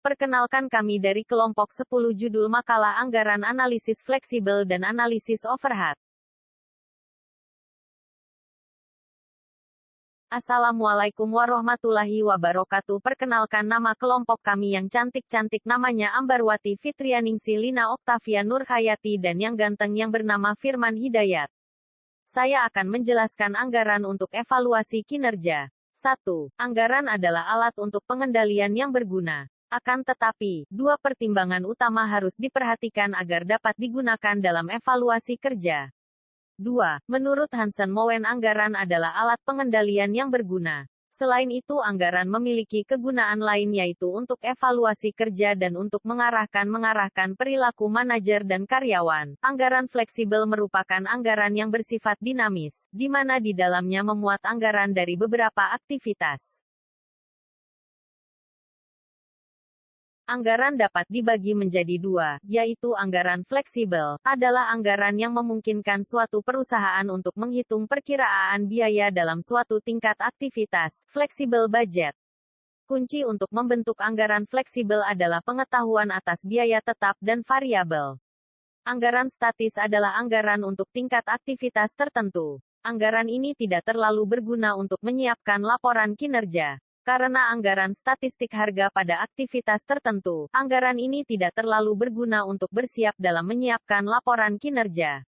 Perkenalkan kami dari kelompok 10 judul makalah anggaran analisis fleksibel dan analisis overhead. Assalamualaikum warahmatullahi wabarakatuh. Perkenalkan nama kelompok kami yang cantik-cantik namanya Ambarwati Fitrianingsih Lina Oktavia Nurhayati dan yang ganteng yang bernama Firman Hidayat. Saya akan menjelaskan anggaran untuk evaluasi kinerja. 1. Anggaran adalah alat untuk pengendalian yang berguna. Akan tetapi, dua pertimbangan utama harus diperhatikan agar dapat digunakan dalam evaluasi kerja. 2. Menurut Hansen Moen anggaran adalah alat pengendalian yang berguna. Selain itu anggaran memiliki kegunaan lain yaitu untuk evaluasi kerja dan untuk mengarahkan perilaku manajer dan karyawan. Anggaran fleksibel merupakan anggaran yang bersifat dinamis, di mana di dalamnya memuat anggaran dari beberapa aktivitas. Anggaran dapat dibagi menjadi dua, yaitu anggaran fleksibel, adalah anggaran yang memungkinkan suatu perusahaan untuk menghitung perkiraan biaya dalam suatu tingkat aktivitas, flexible budget. Kunci untuk membentuk anggaran fleksibel adalah pengetahuan atas biaya tetap dan variabel. Anggaran statis adalah anggaran untuk tingkat aktivitas tertentu. Anggaran ini tidak terlalu berguna untuk menyiapkan laporan kinerja. Karena anggaran statistik harga pada aktivitas tertentu, anggaran ini tidak terlalu berguna untuk bersiap dalam menyiapkan laporan kinerja.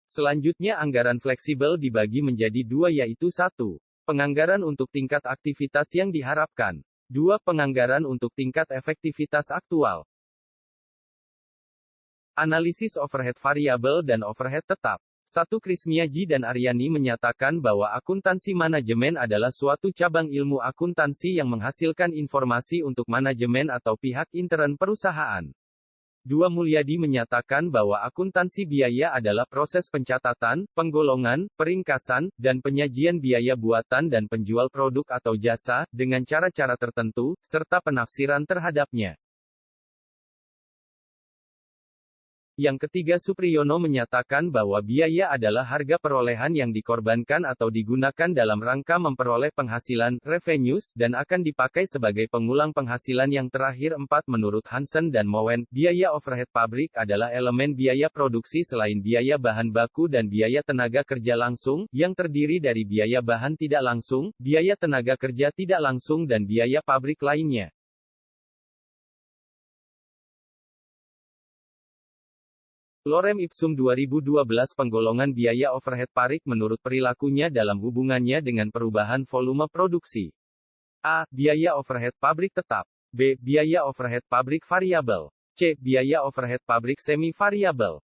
Selanjutnya anggaran fleksibel dibagi menjadi dua yaitu 1. Penganggaran untuk tingkat aktivitas yang diharapkan. 2. Penganggaran untuk tingkat efektivitas aktual. Analisis overhead variabel dan overhead tetap. 1. Krismiaji dan Aryani menyatakan bahwa akuntansi manajemen adalah suatu cabang ilmu akuntansi yang menghasilkan informasi untuk manajemen atau pihak intern perusahaan. 2. Mulyadi menyatakan bahwa akuntansi biaya adalah proses pencatatan, penggolongan, peringkasan, dan penyajian biaya buatan dan penjual produk atau jasa, dengan cara-cara tertentu, serta penafsiran terhadapnya. Yang ketiga Supriyono menyatakan bahwa biaya adalah harga perolehan yang dikorbankan atau digunakan dalam rangka memperoleh penghasilan, revenues, dan akan dipakai sebagai pengulang penghasilan. Yang terakhir 4 Menurut Hansen dan Moen, biaya overhead pabrik adalah elemen biaya produksi selain biaya bahan baku dan biaya tenaga kerja langsung, yang terdiri dari biaya bahan tidak langsung, biaya tenaga kerja tidak langsung dan biaya pabrik lainnya. Lorem Ipsum 2012 Penggolongan biaya overhead pabrik menurut perilakunya dalam hubungannya dengan perubahan volume produksi. A. Biaya overhead pabrik tetap. B. Biaya overhead pabrik variabel. C. Biaya overhead pabrik semi variabel.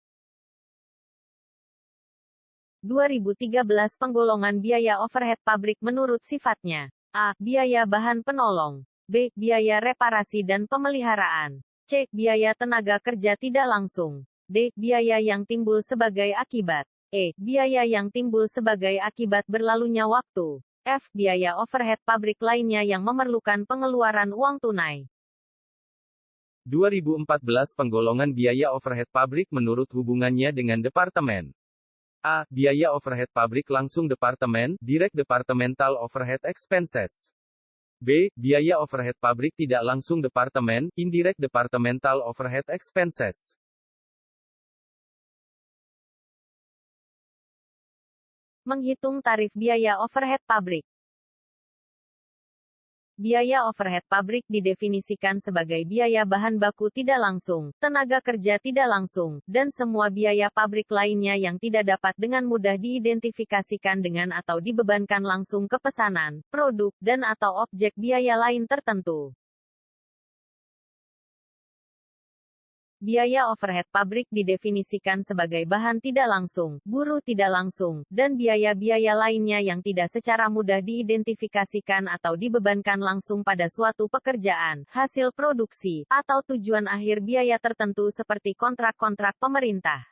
2013 Penggolongan biaya overhead pabrik menurut sifatnya. A. Biaya bahan penolong. B. Biaya reparasi dan pemeliharaan. C. Biaya tenaga kerja tidak langsung. D. Biaya yang timbul sebagai akibat. E. Biaya yang timbul sebagai akibat berlalunya waktu. F. Biaya overhead pabrik lainnya yang memerlukan pengeluaran uang tunai. 2014 Penggolongan biaya overhead pabrik menurut hubungannya dengan departemen. A. Biaya overhead pabrik langsung departemen, direct departmental overhead expenses. B. Biaya overhead pabrik tidak langsung departemen, indirect departmental overhead expenses. Menghitung tarif biaya overhead pabrik. Biaya overhead pabrik didefinisikan sebagai biaya bahan baku tidak langsung, tenaga kerja tidak langsung, dan semua biaya pabrik lainnya yang tidak dapat dengan mudah diidentifikasikan dengan atau dibebankan langsung ke pesanan, produk, dan atau objek biaya lain tertentu. Biaya overhead pabrik didefinisikan sebagai bahan tidak langsung, buruh tidak langsung, dan biaya-biaya lainnya yang tidak secara mudah diidentifikasikan atau dibebankan langsung pada suatu pekerjaan, hasil produksi, atau tujuan akhir biaya tertentu seperti kontrak-kontrak pemerintah.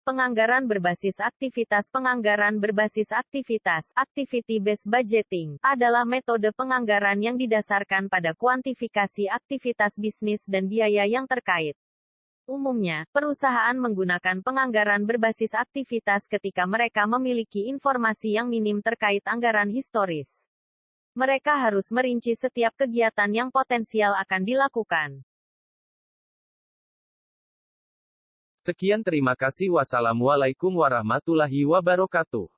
Penganggaran berbasis aktivitas. Penganggaran berbasis aktivitas, activity-based budgeting, adalah metode penganggaran yang didasarkan pada kuantifikasi aktivitas bisnis dan biaya yang terkait. Umumnya, perusahaan menggunakan penganggaran berbasis aktivitas ketika mereka memiliki informasi yang minim terkait anggaran historis. Mereka harus merinci setiap kegiatan yang potensial akan dilakukan. Sekian, terima kasih. Wassalamualaikum warahmatullahi wabarakatuh.